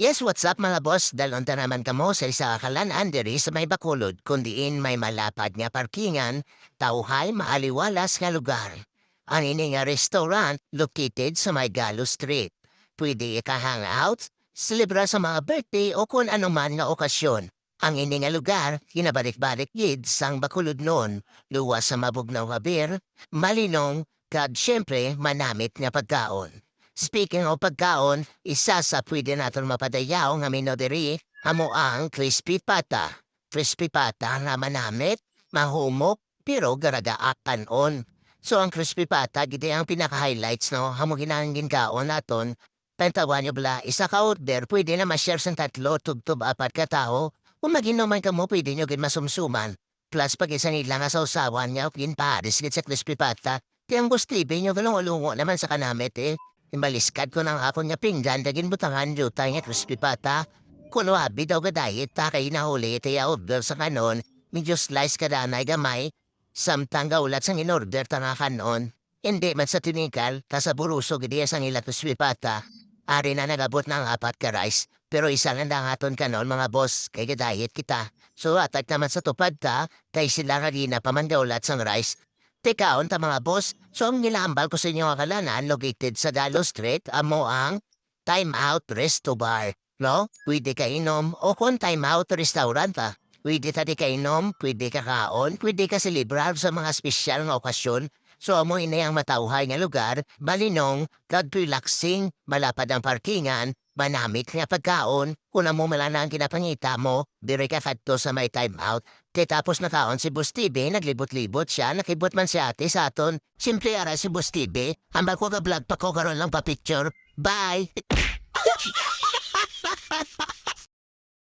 Yes, what's up mga boss? Dalunta naman kamo sa isa kalanaan diri sa may Bacolod, kundiin may malapad nga parkingan, tauhay maaliwalas nga lugar. Ang ini nga restaurant located sa may Galo Street. Pwede ka-hangout, celebra sa mga birthday o kung anuman nga okasyon. Ang ini nga lugar, kinabalik-balik gid sang Bacolod noon, luwas sa mabugnaw nga beer, malinong, kag syempre manamit nga pagkaon. Speaking of pagkaon, isa sa pwede naton mapadayaw nga menu diri amo ang crispy pata. Crispy pata nga manamit, mahumok, pero garagaatan on. So ang crispy pata gidi ang pinaka-highlights no, hamo ginangin kaon naton. Pentawan nyo bala, isa ka order, pwede na ma-share sa tatlo, tubtob apat ka tao. Kung maginuman ka mo, pwede nyo gid masumsuman. Plus pag isa nila nga sa usawan niya, paris gid sa crispy pata. Kaya ang gustibe nyo, galong-ulungo naman sa kanamit eh. Imbaliskad ko ng akon nga pinggan, dagin butangan jutay nga crispy pata. Kuno abi daw ka diet, takay nahuli, taya order sa kanon, medyo slice ka danay gamay, samtang gaulat sang in-order ta nga kanon. Hindi man sa tinikal, kasaburuso gidi sang ila crispy pata. Ari na nagabot ng apat ka rice, pero isa lang na aton kanon mga boss, kay diet kita. So atag naman sa tupad ta, kay sila nga di na pamandaulat sang rice, tekaon ta mga boss, so ang nilambal ko sa inyo nga kalanan located sa Dalo Street, amo ang Time Out Resto Bar. No? Pwede ka inom o kung Time Out Restaurant ta. Pwede ta di ka inom, pwede ka kaon, pwede ka celebrar sa mga espesyal nga okasyon. So amo inay ang matauhay nga lugar, malinong, kag relaxing, malapad ang parkingan, manamit nga pagkaon, kung amo malana ang kinapangita mo, dire ka kadto sa may time out. Tapos nakaon si Boss TV, naglibot-libot siya, nakibot man si ate sa aton. Simple ara si Boss TV, hambal ko ka vlog pa ko karon lang pa picture. Bye!